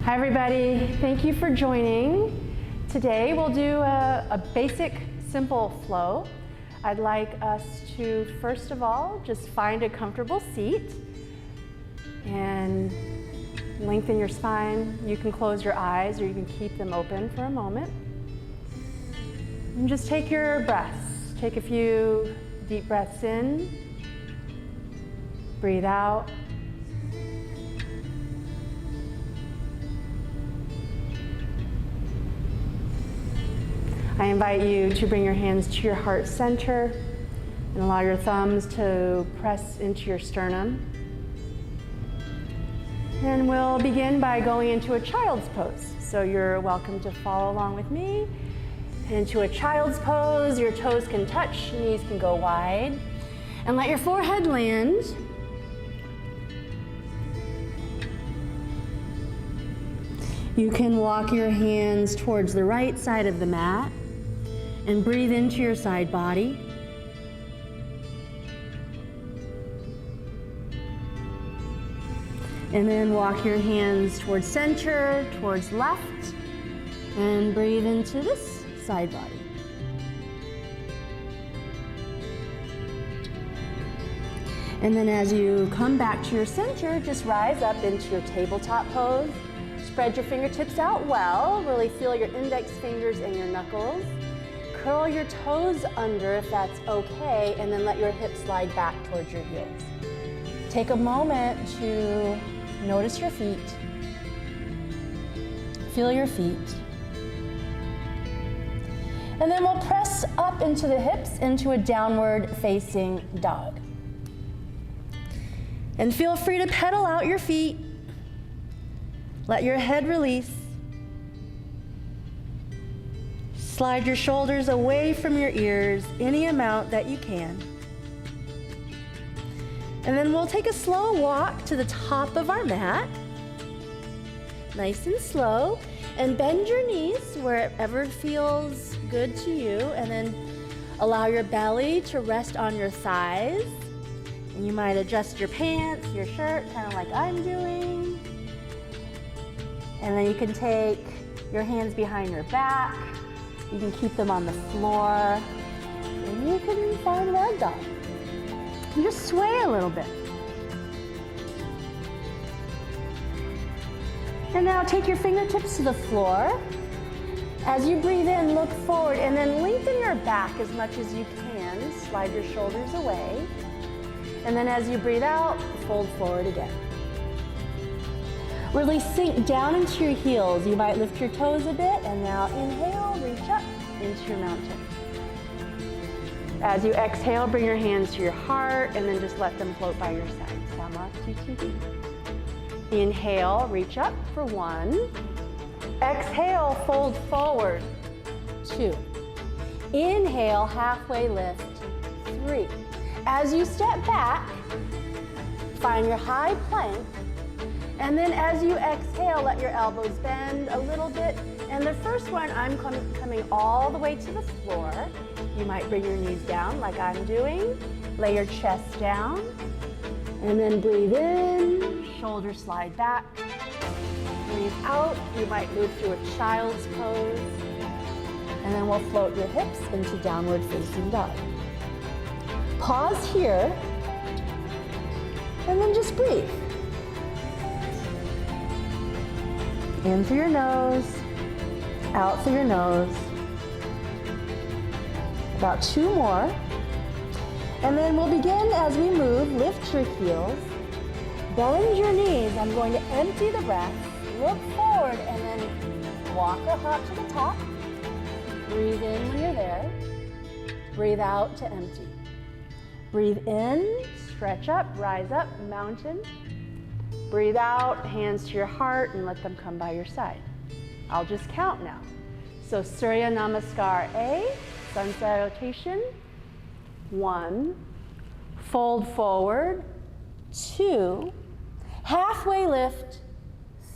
Hi everybody, thank you for joining. Today we'll do a basic, simple flow. I'd like us to, first of all, just find a comfortable seat and lengthen your spine. You can close your eyes or you can keep them open for a moment. And just take your breaths. Take a few deep breaths in, breathe out. I invite you to bring your hands to your heart center and allow your thumbs to press into your sternum. And we'll begin by going into a child's pose. So you're welcome to follow along with me. Into a child's pose, your toes can touch, knees can go wide. And let your forehead land. You can walk your hands towards the right side of the mat and breathe into your side body. And then walk your hands towards center, towards left, and breathe into this side body. And then as you come back to your center, just rise up into your tabletop pose. Spread your fingertips out well. Really feel your index fingers and your knuckles. Curl your toes under if that's okay, and then let your hips slide back towards your heels. Take a moment to notice your feet. Feel your feet. And then we'll press up into the hips into a downward facing dog. And feel free to pedal out your feet. Let your head release. Slide your shoulders away from your ears any amount that you can. And then we'll take a slow walk to the top of our mat. Nice and slow. And bend your knees wherever feels good to you. And then allow your belly to rest on your thighs. And you might adjust your pants, your shirt, kind of like I'm doing. And then you can take your hands behind your back. You can keep them on the floor. And you can find ragdoll. And just sway a little bit. And now take your fingertips to the floor. As you breathe in, look forward and then lengthen your back as much as you can. Slide your shoulders away. And then as you breathe out, fold forward again. Really sink down into your heels. You might lift your toes a bit, and now inhale, reach up into your mountain. As you exhale, bring your hands to your heart, and then just let them float by your side. Salutation B. Inhale, reach up for 1. Exhale, fold forward, 2. Inhale, halfway lift, 3. As you step back, find your high plank. And then as you exhale, let your elbows bend a little bit. And the first one, I'm coming all the way to the floor. You might bring your knees down like I'm doing. Lay your chest down. And then breathe in, shoulders slide back. Breathe out, you might move to a child's pose. And then we'll float your hips into downward facing dog. Pause here. And then just breathe. In through your nose, out through your nose. About 2 more. And then we'll begin as we move. Lift your heels, bend your knees. I'm going to empty the breath, look forward, and then walk or hop to the top. Breathe in when you're there. Breathe out to empty. Breathe in, stretch up, rise up, mountain. Breathe out, hands to your heart, and let them come by your side. I'll just count now. So Surya Namaskar A, Sun Salutation, 1, fold forward, 2, halfway lift,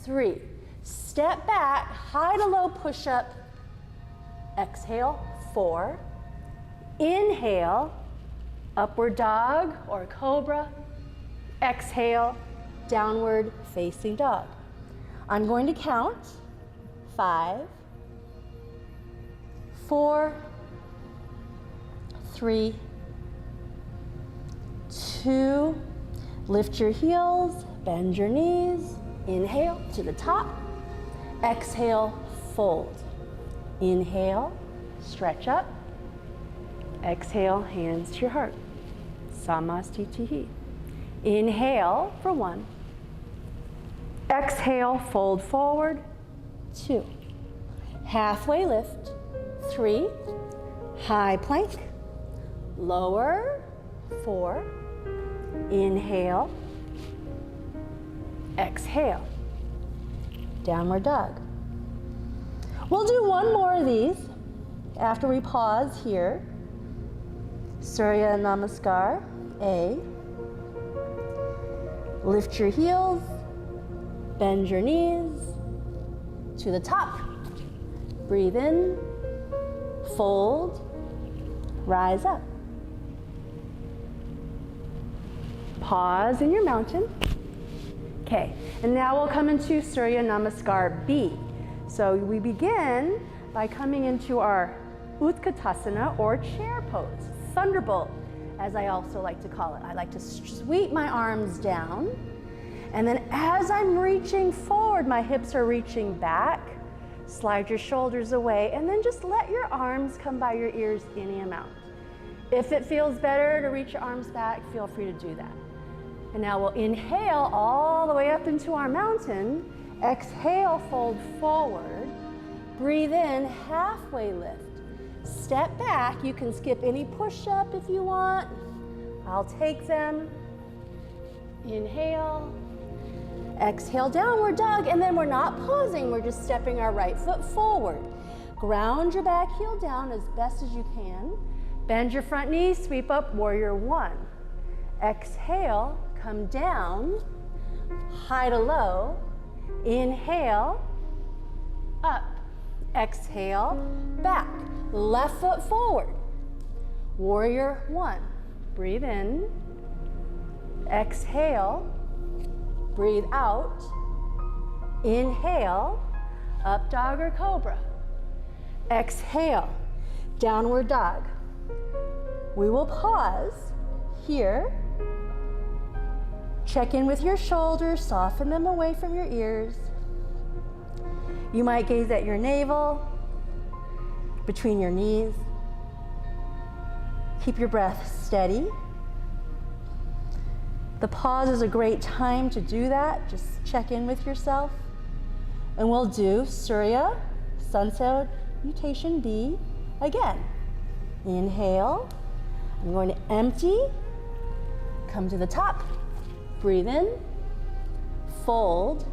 3, step back, high to low push-up, exhale, 4, inhale, upward dog or cobra, exhale, downward facing dog. I'm going to count 5, 4, 3, 2, lift your heels, bend your knees, inhale to the top, exhale, fold. Inhale, stretch up, exhale, hands to your heart, Samastitihi. Inhale for 1, exhale, fold forward, 2, halfway lift, 3, high plank, lower, 4, inhale, exhale, downward dog. We'll do one more of these after we pause here. Surya Namaskar, A. Lift your heels, bend your knees to the top. Breathe in, fold, rise up. Pause in your mountain. Okay, and now we'll come into Surya Namaskar B. So we begin by coming into our Utkatasana or chair pose, Thunderbolt, as I also like to call it. I like to sweep my arms down, and then as I'm reaching forward, my hips are reaching back. Slide your shoulders away, and then just let your arms come by your ears any amount. If it feels better to reach your arms back, feel free to do that. And now we'll inhale all the way up into our mountain. Exhale, fold forward. Breathe in, halfway lift. Step back. You can skip any push-up if you want. I'll take them. Inhale. Exhale, downward dog, and then we're not pausing. We're just stepping our right foot forward. Ground your back heel down as best as you can. Bend your front knee, sweep up, warrior 1. Exhale, come down, high to low. Inhale, up. Exhale, back. Left foot forward. Warrior 1. Breathe in. Exhale. Breathe out. Inhale. Up dog or cobra. Exhale. Downward dog. We will pause here. Check in with your shoulders, soften them away from your ears. You might gaze at your navel, between your knees. Keep your breath steady. The pause is a great time to do that. Just check in with yourself. And we'll do Surya, Sun Salutation B again. Inhale. I'm going to empty. Come to the top. Breathe in, fold,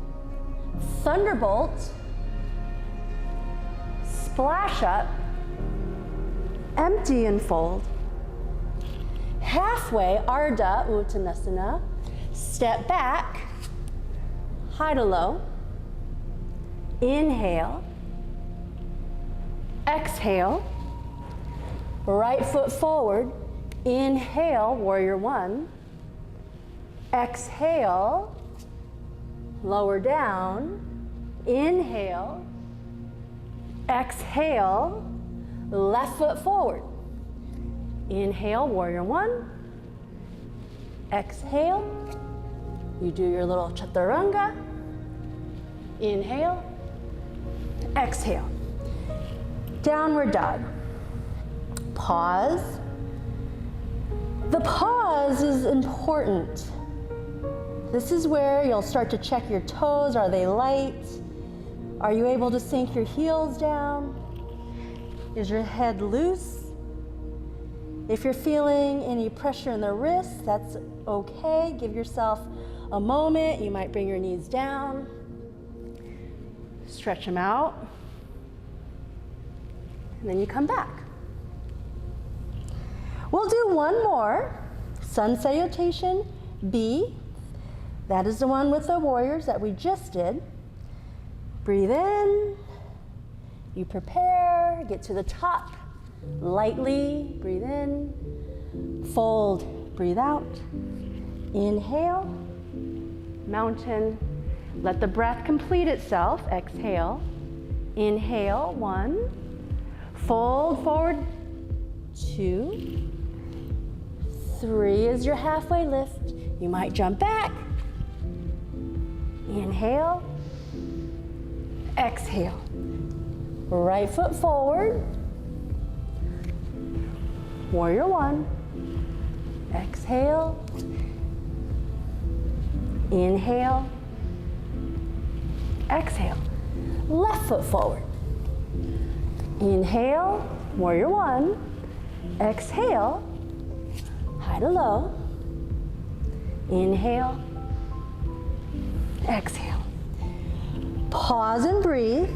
Thunderbolt, splash up, empty and fold. Halfway, Ardha Uttanasana, step back, high to low, inhale, exhale, right foot forward, inhale, warrior 1, exhale, lower down, inhale, exhale, left foot forward. Inhale, warrior 1, exhale, you do your little chaturanga, inhale, exhale, downward dog. Pause. The pause is important. This is where you'll start to check your toes. Are they light? Are you able to sink your heels down? Is your head loose? If you're feeling any pressure in the wrists, that's okay. Give yourself a moment. You might bring your knees down. Stretch them out. And then you come back. We'll do one more. Sun Salutation B. That is the one with the warriors that we just did. Breathe in. You prepare. Get to the top. Lightly. Breathe in. Fold. Breathe out. Inhale. Mountain. Let the breath complete itself. Exhale. Inhale, 1. Fold forward, 2. 3 is your halfway lift. You might jump back. Inhale. Exhale. Right foot forward. Warrior 1. Exhale. Inhale. Exhale. Left foot forward. Inhale, warrior 1. Exhale, high to low. Inhale. Exhale. Pause and breathe.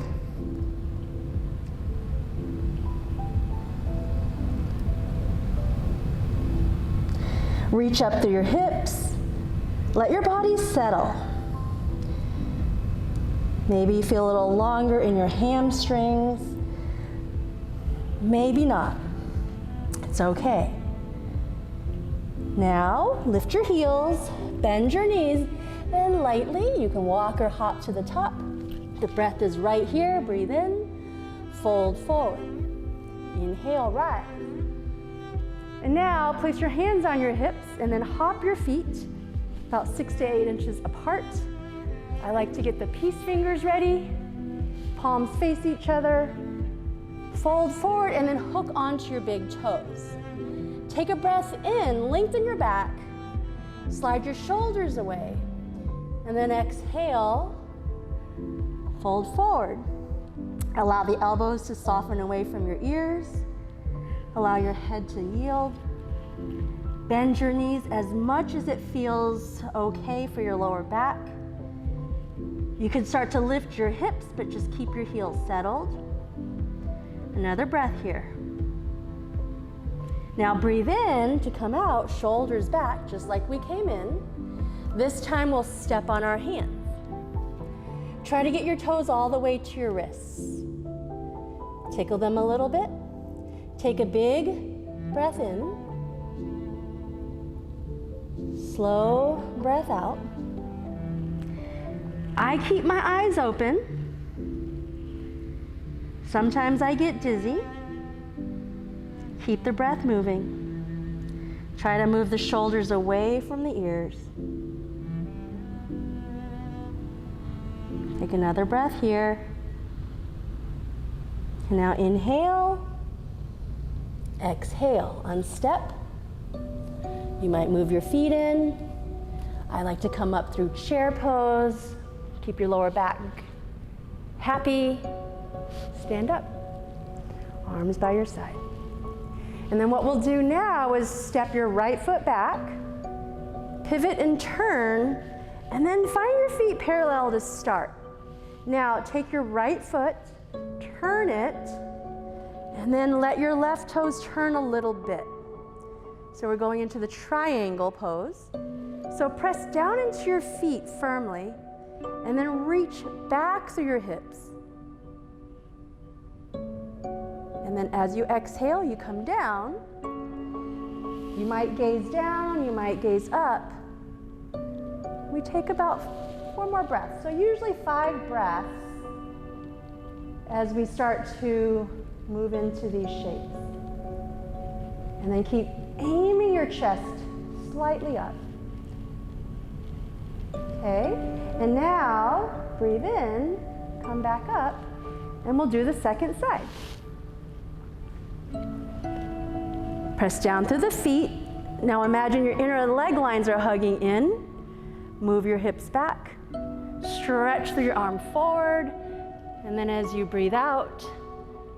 Reach up through your hips. Let your body settle. Maybe you feel a little longer in your hamstrings. Maybe not. It's okay. Now, lift your heels, bend your knees, and lightly you can walk or hop to the top. The breath is right here. Breathe in, fold forward. Inhale, rise. And now, place your hands on your hips and then hop your feet about 6 to 8 inches apart. I like to get the peace fingers ready. Palms face each other. Fold forward and then hook onto your big toes. Take a breath in, lengthen your back. Slide your shoulders away. And then exhale, fold forward. Allow the elbows to soften away from your ears. Allow your head to yield. Bend your knees as much as it feels okay for your lower back. You can start to lift your hips, but just keep your heels settled. Another breath here. Now breathe in to come out, shoulders back, just like we came in. This time we'll step on our hands. Try to get your toes all the way to your wrists. Tickle them a little bit. Take a big breath in. Slow breath out. I keep my eyes open. Sometimes I get dizzy. Keep the breath moving. Try to move the shoulders away from the ears. Take another breath here. And now inhale. Exhale, unstep. You might move your feet in. I like to come up through chair pose. Keep your lower back happy. Stand up. Arms by your side. And then what we'll do now is step your right foot back, pivot and turn, and then find your feet parallel to start. Now take your right foot, turn it, and then let your left toes turn a little bit. So we're going into the triangle pose. So press down into your feet firmly, and then reach back through your hips. And then as you exhale, you come down. You might gaze down, you might gaze up. We take about 4 more breaths. So usually 5 breaths as we start to move into these shapes. And then keep aiming your chest slightly up. Okay, and now breathe in, come back up, and we'll do the second side. Press down through the feet. Now imagine your inner leg lines are hugging in. Move your hips back. Stretch through your arm forward. And then as you breathe out,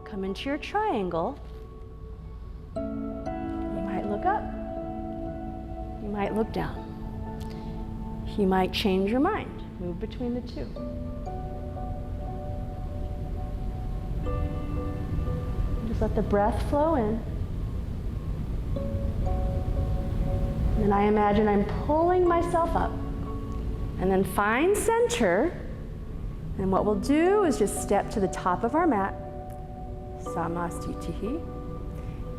come into your triangle. You might look up. You might look down. You might change your mind. Move between the two. Just let the breath flow in. And I imagine I'm pulling myself up. And then find center. And what we'll do is just step to the top of our mat. Samastitihi.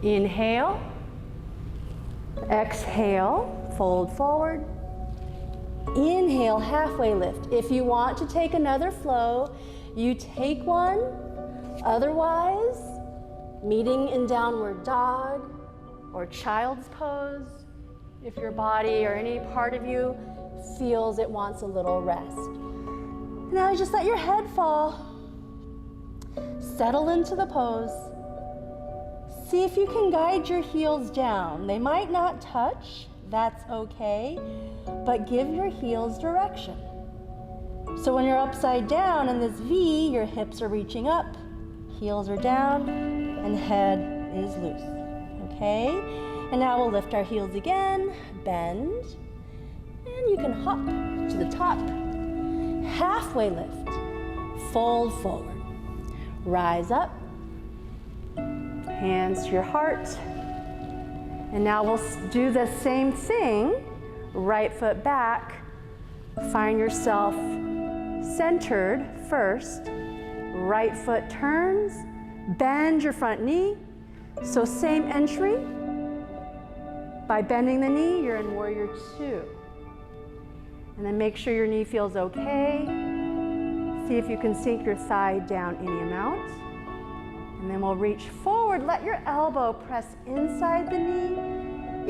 Inhale. Exhale. Fold forward. Inhale, halfway lift. If you want to take another flow, you take one. Otherwise, meeting in downward dog or child's pose, if your body or any part of you feels it wants a little rest. Now just let your head fall. Settle into the pose. See if you can guide your heels down. They might not touch, that's okay, but give your heels direction. So when you're upside down in this V, your hips are reaching up, heels are down, and head is loose, okay? And now we'll lift our heels again, bend, and you can hop to the top. Halfway lift, fold forward, rise up, hands to your heart. And now we'll do the same thing, right foot back, find yourself centered first, right foot turns, bend your front knee. So same entry, by bending the knee, you're in warrior two. And then make sure your knee feels okay. See if you can sink your thigh down any amount. And then we'll reach forward, let your elbow press inside the knee.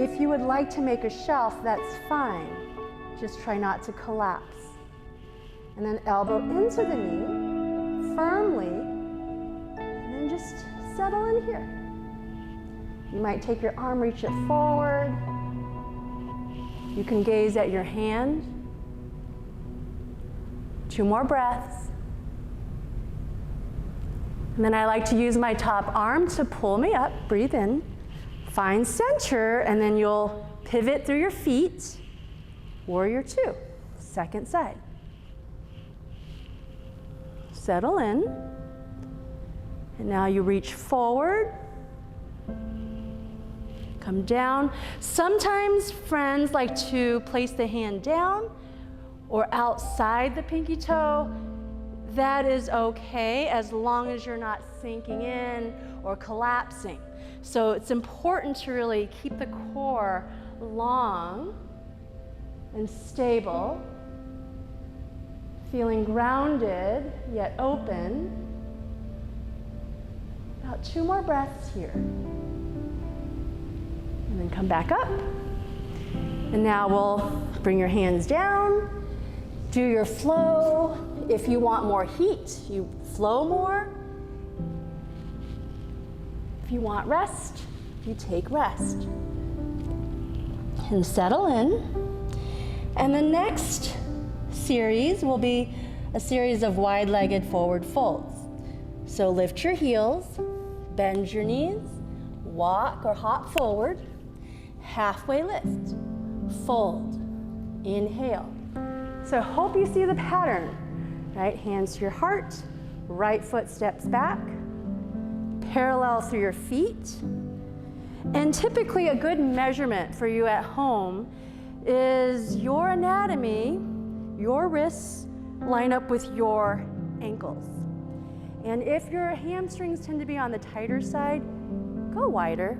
If you would like to make a shelf, that's fine. Just try not to collapse. And then elbow into the knee, firmly, and then just settle in here. You might take your arm, reach it forward. You can gaze at your hand. 2 more breaths. And then I like to use my top arm to pull me up, breathe in, find center, and then you'll pivot through your feet. Warrior two, second side. Settle in. And now you reach forward. Come down. Sometimes friends like to place the hand down or outside the pinky toe. That is okay as long as you're not sinking in or collapsing. So it's important to really keep the core long and stable, feeling grounded yet open. About 2 more breaths here. And then come back up. And now we'll bring your hands down, do your flow. If you want more heat, you flow more. If you want rest, you take rest. And settle in. And the next series will be a series of wide-legged forward folds. So lift your heels, bend your knees, walk or hop forward, halfway lift, fold, inhale. So I hope you see the pattern. Right, hands to your heart, right foot steps back, parallel through your feet. And typically a good measurement for you at home is your anatomy, your wrists line up with your ankles. And if your hamstrings tend to be on the tighter side, go wider.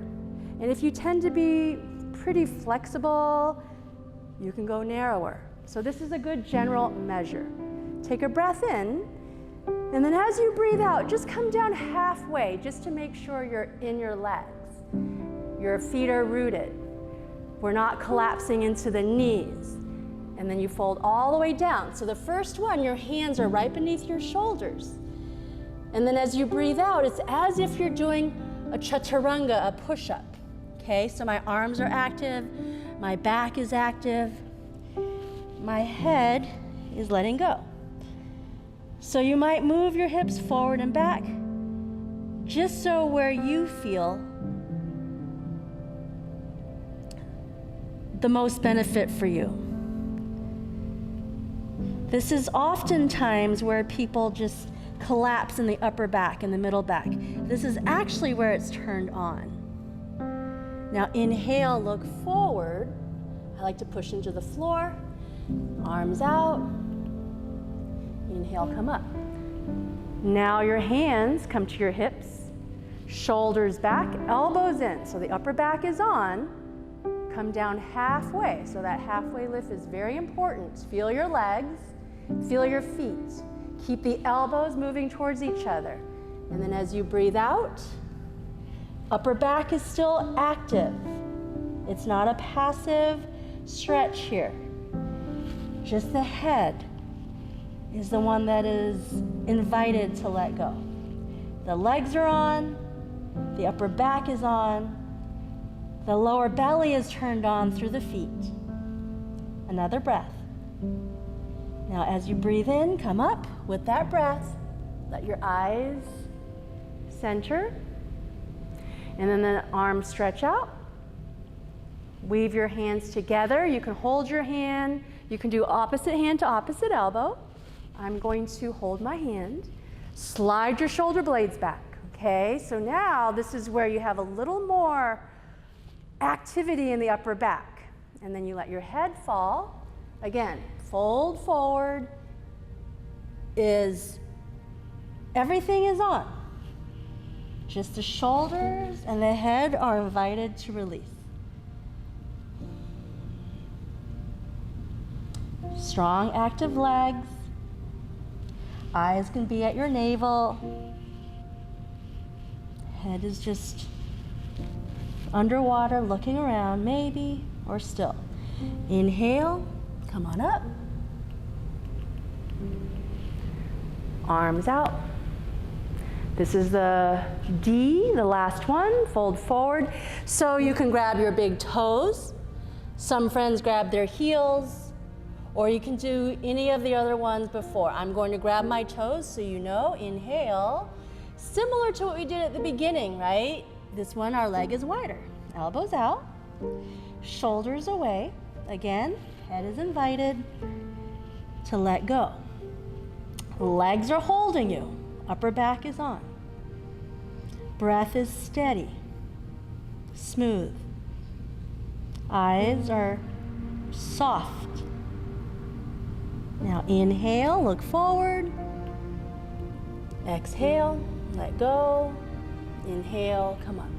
And if you tend to be pretty flexible, you can go narrower. So this is a good general measure. Take a breath in, and then as you breathe out, just come down halfway just to make sure you're in your legs. Your feet are rooted. We're not collapsing into the knees. And then you fold all the way down. So the first one, your hands are right beneath your shoulders. And then as you breathe out, it's as if you're doing a chaturanga, a push-up. Okay, so my arms are active, my back is active, my head is letting go. So you might move your hips forward and back, just so where you feel the most benefit for you. This is oftentimes where people just collapse in the upper back and the middle back. This is actually where it's turned on. Now inhale, look forward. I like to push into the floor, arms out. Inhale, come up. Now your hands come to your hips, shoulders back, elbows in. So the upper back is on. Come down halfway. So that halfway lift is very important. Feel your legs, feel your feet. Keep the elbows moving towards each other. And then as you breathe out, upper back is still active. It's not a passive stretch here. Just the head is the one that is invited to let go. The legs are on, the upper back is on, the lower belly is turned on through the feet. Another breath. Now as you breathe in, come up with that breath. Let your eyes center. And then the arms stretch out. Weave your hands together. You can hold your hand. You can do opposite hand to opposite elbow. I'm going to hold my hand. Slide your shoulder blades back, okay? So now this is where you have a little more activity in the upper back. And then you let your head fall. Again, fold forward. Everything is on. Just the shoulders and the head are invited to release. Strong, active legs. Eyes can be at your navel. Head is just underwater, looking around, maybe, or still. Inhale, come on up. Arms out. This is the D, the last one, fold forward. So you can grab your big toes. Some friends grab their heels, or you can do any of the other ones before. I'm going to grab my toes so you know. Inhale. Similar to what we did at the beginning, right? This one, our leg is wider. Elbows out, shoulders away. Again, head is invited to let go. Legs are holding you. Upper back is on. Breath is steady, smooth. Eyes are soft. Now inhale, look forward. Exhale, let go. Inhale, come up.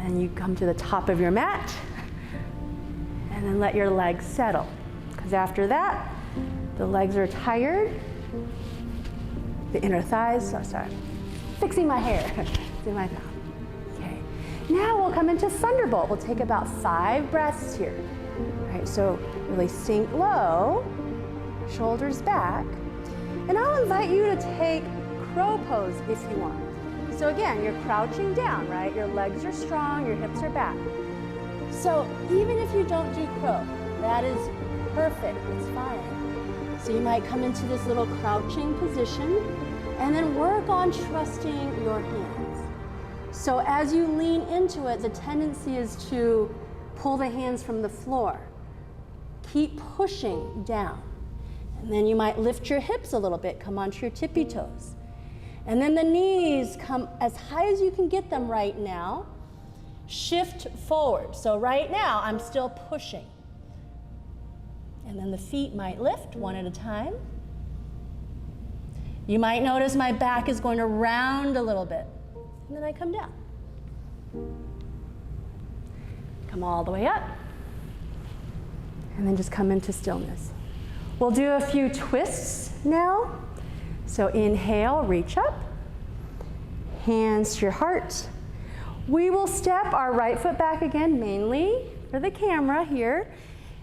And you come to the top of your mat. And then let your legs settle. Because after that, the legs are tired. The inner thighs, fixing my hair. It's in my mouth. Okay. Now we'll come into Thunderbolt. We'll take about 5 breaths here. All right, so really sink low, shoulders back. And I'll invite you to take crow pose if you want. So again, you're crouching down, right? Your legs are strong, your hips are back. So even if you don't do crow, that is perfect, it's fine. So you might come into this little crouching position and then work on trusting your hands. So as you lean into it, the tendency is to pull the hands from the floor. Keep pushing down. And then you might lift your hips a little bit, come onto your tippy toes. And then the knees come as high as you can get them right now. Shift forward. So right now, I'm still pushing. And then the feet might lift one at a time. You might notice my back is going to round a little bit. And then I come down. Come all the way up. And then just come into stillness. We'll do a few twists now. So inhale, reach up. Hands to your heart. We will step our right foot back again, mainly for the camera here.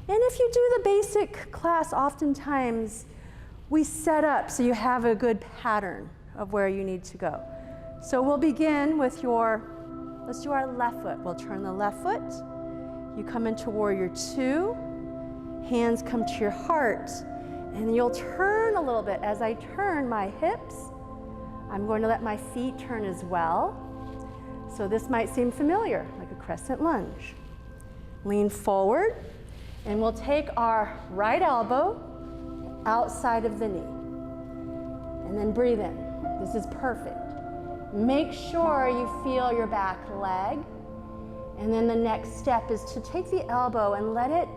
And if you do the basic class, oftentimes we set up so you have a good pattern of where you need to go. So we'll begin with let's do our left foot. We'll turn the left foot. You come into warrior 2. Hands come to your heart. And you'll turn a little bit. As I turn my hips, I'm going to let my feet turn as well. So this might seem familiar, like a crescent lunge. Lean forward, and we'll take our right elbow outside of the knee. And then breathe in. This is perfect. Make sure you feel your back leg. And then the next step is to take the elbow and let it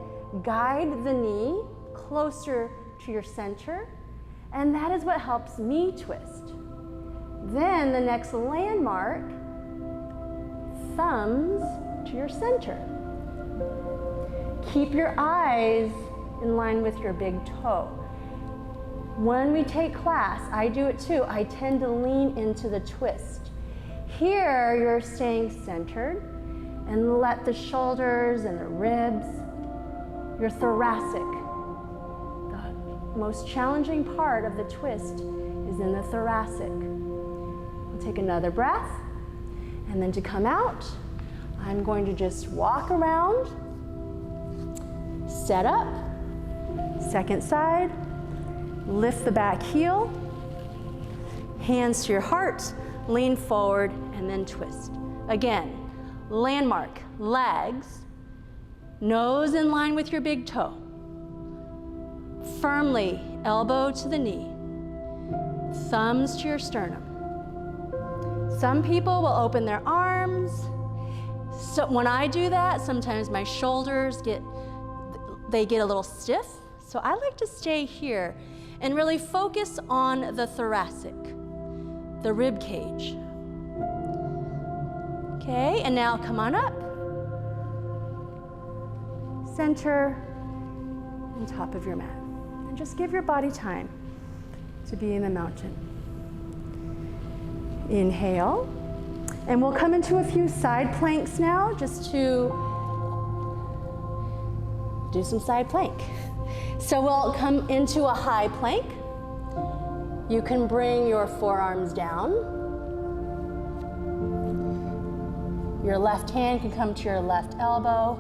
guide the knee closer to your center. And that is what helps me twist. Then the next landmark, thumbs to your center. Keep your eyes in line with your big toe. When we take class, I do it too, I tend to lean into the twist. Here, you're staying centered, and let the shoulders and the ribs, your thoracic. The most challenging part of the twist is in the thoracic. We'll take another breath, and then to come out, I'm going to just walk around, set up, second side, lift the back heel, hands to your heart, lean forward, and then twist. Again, landmark, legs, nose in line with your big toe. Firmly, elbow to the knee, thumbs to your sternum. Some people will open their arms. So when I do that, sometimes my shoulders get a little stiff. So I like to stay here and really focus on the thoracic, the rib cage. Okay, and now come on up. Center and top of your mat. And just give your body time to be in the mountain. Inhale. And we'll come into a few side planks now, just to do some side plank. So we'll come into a high plank. You can bring your forearms down. Your left hand can come to your left elbow.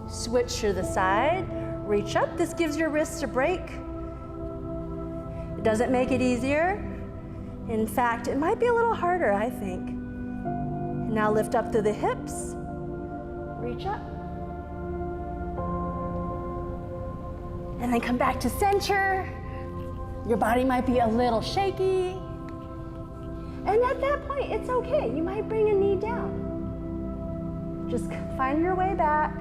Switch to the side, reach up. This gives your wrists a break. It doesn't make it easier. In fact, it might be a little harder, I think. And now lift up through the hips, reach up. And then come back to center. Your body might be a little shaky. And at that point, it's okay. You might bring a knee down. Just find your way back.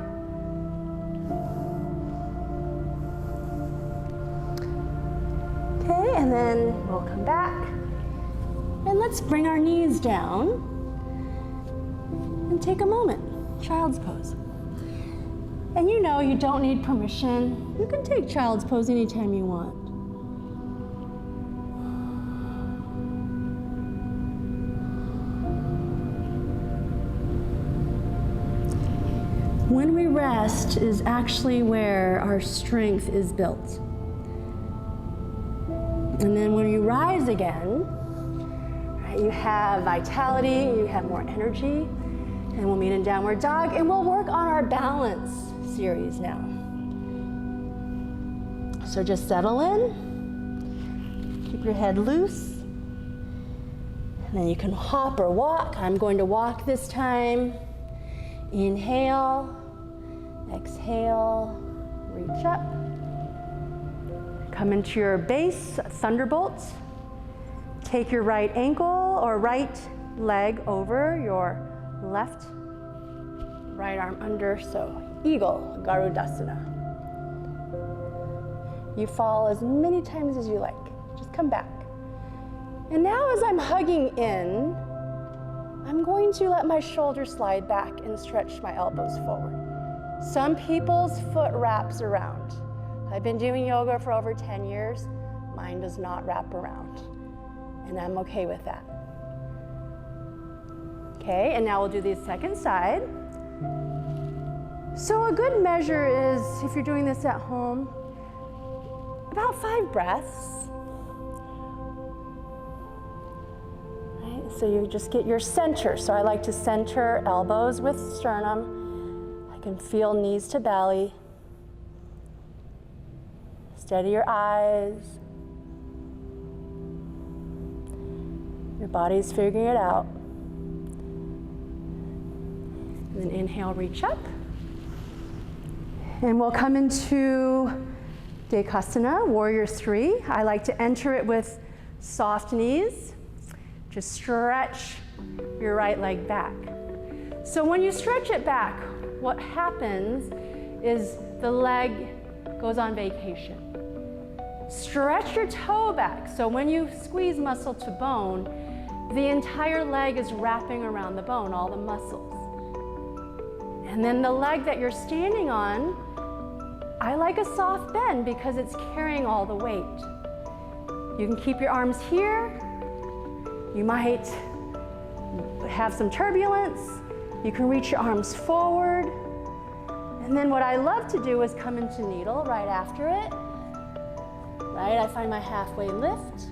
Okay, and then we'll come back. And let's bring our knees down and take a moment, child's pose. And you know you don't need permission. You can take child's pose anytime you want. When we rest is actually where our strength is built. And then when you rise again, right, you have vitality, you have more energy, and we'll meet in downward dog, and we'll work on our balance series now. So just settle in, keep your head loose, and then you can hop or walk. I'm going to walk this time. Inhale, exhale, reach up. Come into your base, Thunderbolt. Take your right ankle or right leg over your left, right arm under, so Eagle, Garudasana. You fall as many times as you like. Just come back. And now as I'm hugging in, I'm going to let my shoulders slide back and stretch my elbows forward. Some people's foot wraps around. I've been doing yoga for over 10 years. Mine does not wrap around, and I'm okay with that. Okay, and now we'll do the second side. So a good measure is, if you're doing this at home, about 5 breaths. Right, so you just get your center. So I like to center elbows with sternum. I can feel knees to belly. Steady your eyes. Your body's figuring it out. And then inhale, reach up. And we'll come into Utkatasana, Warrior 3. I like to enter it with soft knees. Just stretch your right leg back. So when you stretch it back, what happens is the leg goes on vacation. Stretch your toe back. So when you squeeze muscle to bone, the entire leg is wrapping around the bone, all the muscles. And then the leg that you're standing on, I like a soft bend because it's carrying all the weight. You can keep your arms here. You might have some turbulence. You can reach your arms forward. And then what I love to do is come into needle right after it. Right, I find my halfway lift,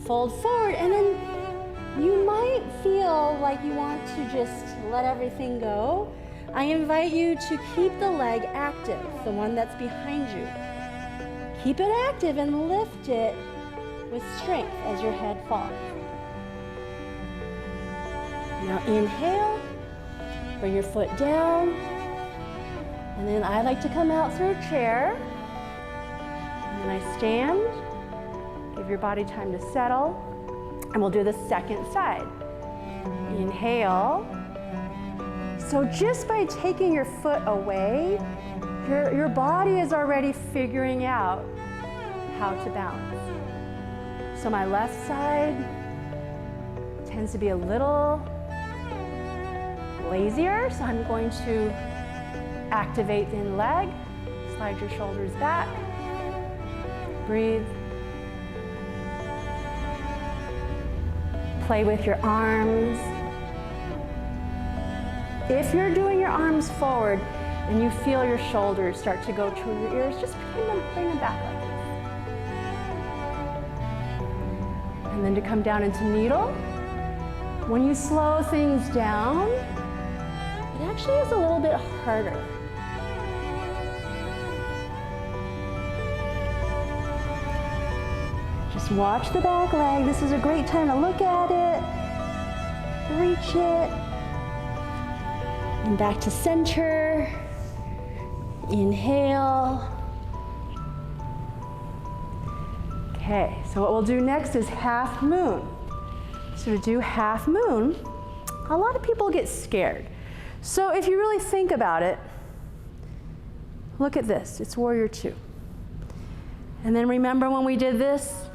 fold forward, and then you might feel like you want to just let everything go. I invite you to keep the leg active, the one that's behind you. Keep it active and lift it with strength as your head falls. Now inhale, bring your foot down, and then I like to come out through a chair. And then I stand, give your body time to settle, and we'll do the second side. Inhale. So just by taking your foot away, your body is already figuring out how to balance. So my left side tends to be a little lazier, so I'm going to activate the in leg, slide your shoulders back, breathe. Play with your arms. If you're doing your arms forward and you feel your shoulders start to go toward your ears, just bring them back like this. And then to come down into needle. When you slow things down, it actually is a little bit harder. Just watch the back leg. This is a great time to look at it, reach it. And back to center. Inhale. Okay, so what we'll do next is half moon. So to do half moon, a lot of people get scared. So if you really think about it, look at this, it's warrior two. And then remember when we did this?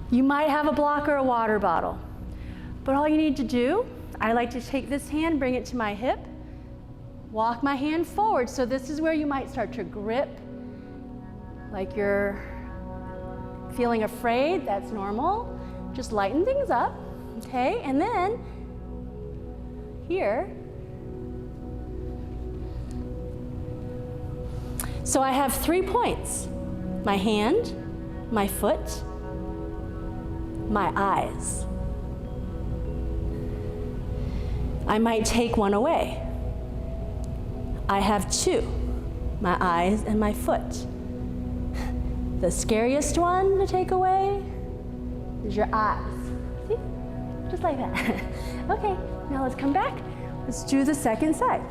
You might have a block or a water bottle, but all you need to do, I like to take this hand, bring it to my hip, walk my hand forward. So this is where you might start to grip, like you're feeling afraid. That's normal. Just lighten things up, okay? And then here, so I have 3 points: my hand, my foot, my eyes. I might take one away. I have 2, my eyes and my foot. The scariest one to take away is your eyes. See? Just like that. Okay, now let's come back. Let's do the second side.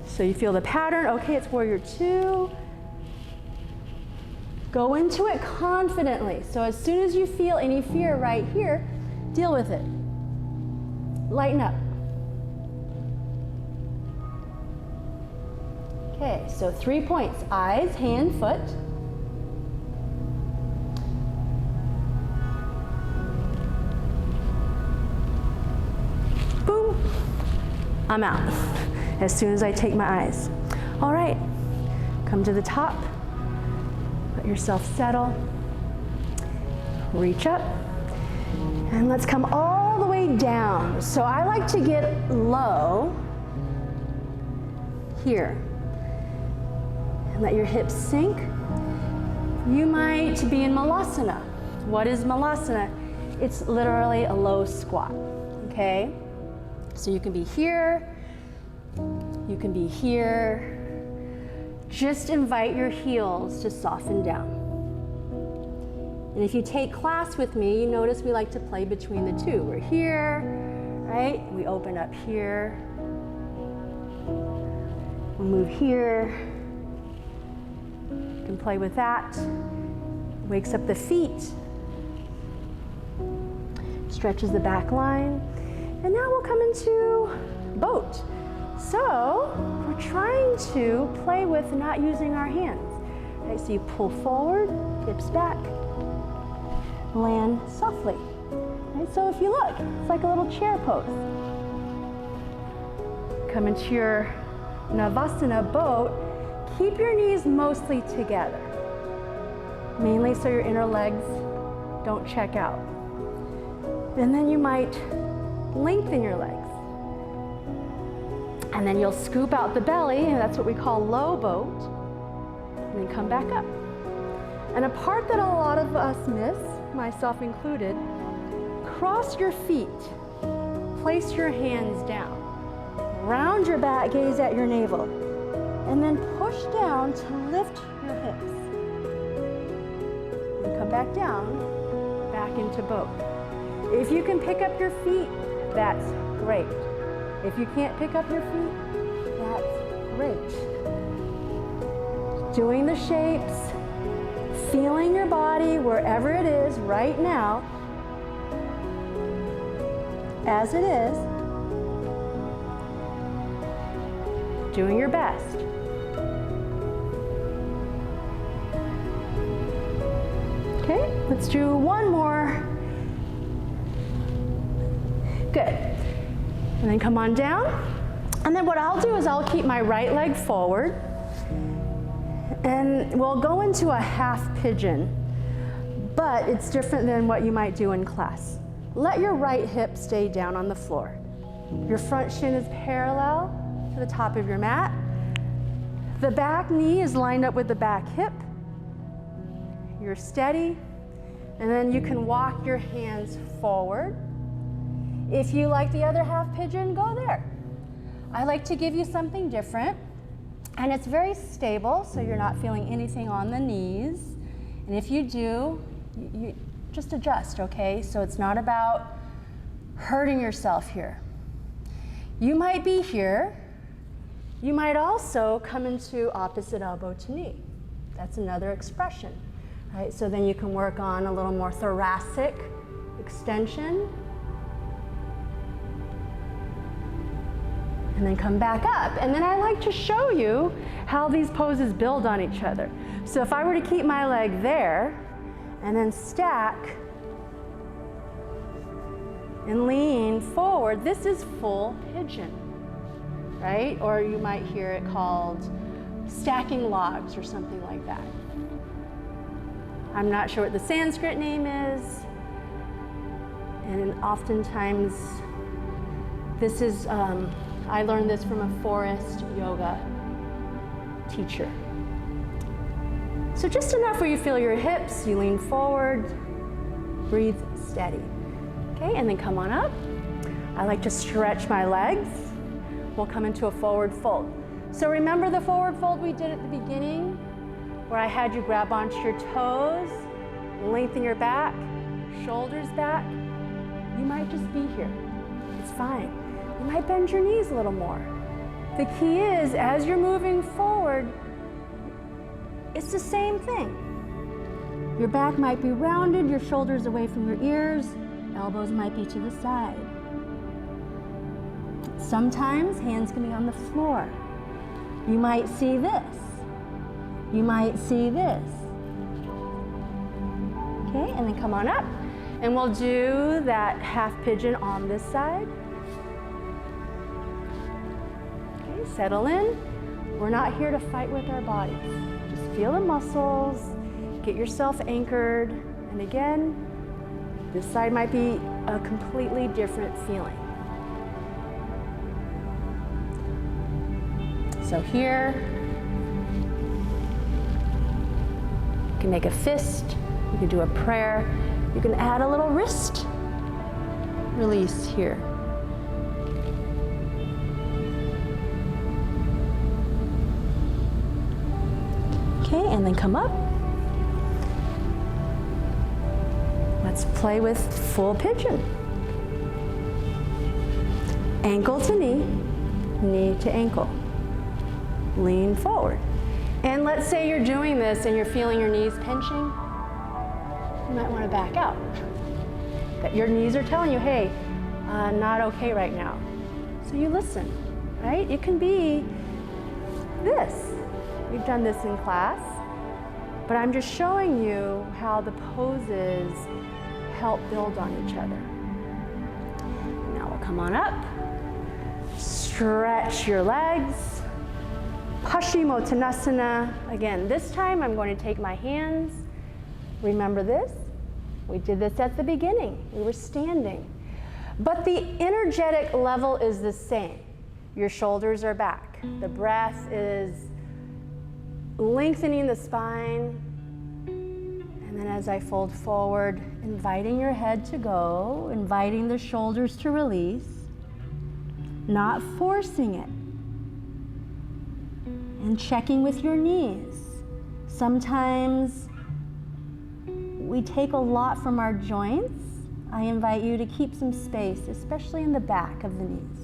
So you feel the pattern. Okay, it's warrior two. Go into it confidently. So as soon as you feel any fear right here, deal with it. Lighten up. Okay, so 3 points: eyes, hand, foot. Boom, I'm out as soon as I take my eyes. All right, come to the top, let yourself settle, reach up, and let's come all the way down. So I like to get low here. Let your hips sink. You might be in Malasana. What is Malasana? It's literally a low squat, okay? So you can be here, you can be here. Just invite your heels to soften down. And if you take class with me, you notice we like to play between the two. We're here, right? We open up here. We move here. You can play with that. Wakes up the feet. Stretches the back line. And now we'll come into boat. So we're trying to play with not using our hands. Right, so you pull forward, hips back, land softly. Right, so if you look, it's like a little chair pose. come into your Navasana Boat. Keep your knees mostly together, mainly so your inner legs don't check out. And then you might lengthen your legs. And then you'll scoop out the belly, and that's what we call low boat, and then come back up. And a part that a lot of us miss, myself included, cross your feet, place your hands down, round your back, gaze at your navel, and then push down to lift your hips. And come back down, back into boat. If you can pick up your feet, that's great. If you can't pick up your feet, that's great. Doing the shapes, feeling your body wherever it is right now, as it is, doing your best. Okay, let's do one more. Good. And then come on down. And then what I'll do is I'll keep my right leg forward. And we'll go into a half pigeon, but it's different than what you might do in class. Let your right hip stay down on the floor. Your front shin is parallel to the top of your mat. The back knee is lined up with the back hip. You're steady. And then you can walk your hands forward. If you like the other half pigeon, go there. I like to give you something different. And it's very stable, so you're not feeling anything on the knees. And if you do, you just adjust, okay? So it's not about hurting yourself here. You might be here. You might also come into opposite elbow to knee. That's another expression, right? So then you can work on a little more thoracic extension. And then come back up. And then I like to show you how these poses build on each other. So if I were to keep my leg there and then stack and lean forward, this is full pigeon, right? Or you might hear it called stacking logs or something like that. I'm not sure what the Sanskrit name is. And oftentimes this is, I learned this from a forest yoga teacher. So just enough where you feel your hips, you lean forward, breathe steady. Okay, and then come on up. I like to stretch my legs. We'll come into a forward fold. So remember the forward fold we did at the beginning, where I had you grab onto your toes, lengthen your back, shoulders back? You might just be here. It's fine. You might bend your knees a little more. The key is, as you're moving forward, it's the same thing. Your back might be rounded, your shoulders away from your ears, elbows might be to the side. Sometimes hands can be on the floor. You might see this. You might see this. Okay, and then come on up. And we'll do that half pigeon on this side. Settle in. We're not here to fight with our bodies. Just feel the muscles, get yourself anchored, and again, this side might be a completely different feeling. So here, you can make a fist, you can do a prayer, you can add a little wrist release here. Okay, and then come up. Let's play with full pigeon. Ankle to knee, knee to ankle. Lean forward. And let's say you're doing this and you're feeling your knees pinching. You might want to back out. That your knees are telling you, hey, not okay right now. So you listen, right? It can be this. We've done this in class, but I'm just showing you how the poses help build on each other. Now we'll come on up, Stretch your legs. Paschimottanasana. Again, this time I'm going to take my hands. Remember this? We did this at the beginning. We were standing. But the energetic level is the same. Your shoulders are back. The breath is lengthening the spine. And then as I fold forward, inviting your head to go, inviting the shoulders to release, not forcing it. And checking with your knees. Sometimes we take a lot from our joints. I invite you to keep some space, especially in the back of the knees.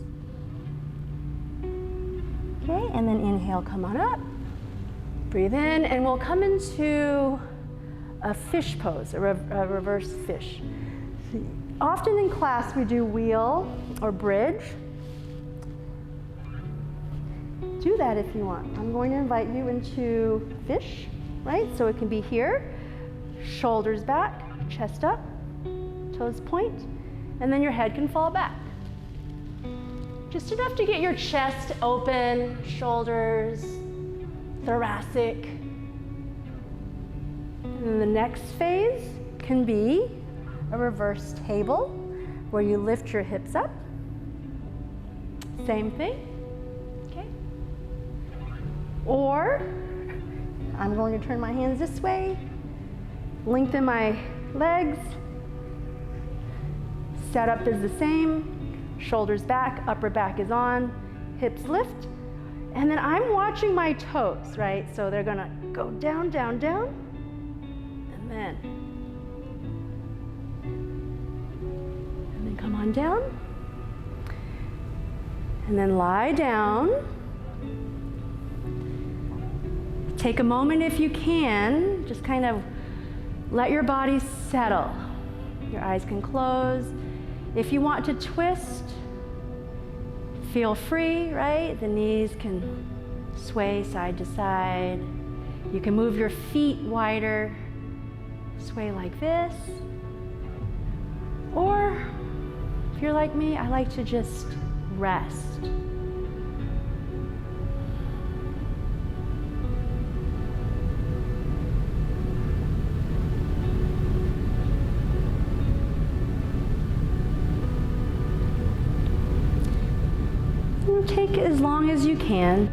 Okay, and then inhale, come on up. Breathe in, and we'll come into a fish pose, a reverse fish. Often in class we do wheel or bridge. Do that if you want. I'm going to invite you into fish, right? So it can be here, shoulders back, chest up, toes point, and then your head can fall back. Just enough to get your chest open, shoulders, thoracic. And then the next phase can be a reverse table where you lift your hips up. Same thing. Or I'm going to turn my hands this way, lengthen my legs. Setup is the same, shoulders back, upper back is on, hips lift. And then I'm watching my toes, right? So they're gonna go down, down, down, and then come on down. And then lie down. Take a moment if you can, just kind of let your body settle. Your eyes can close. If you want to twist, feel free, right? The knees can sway side to side. You can move your feet wider, sway like this. Or if you're like me, I like to just rest. Take as long as you can.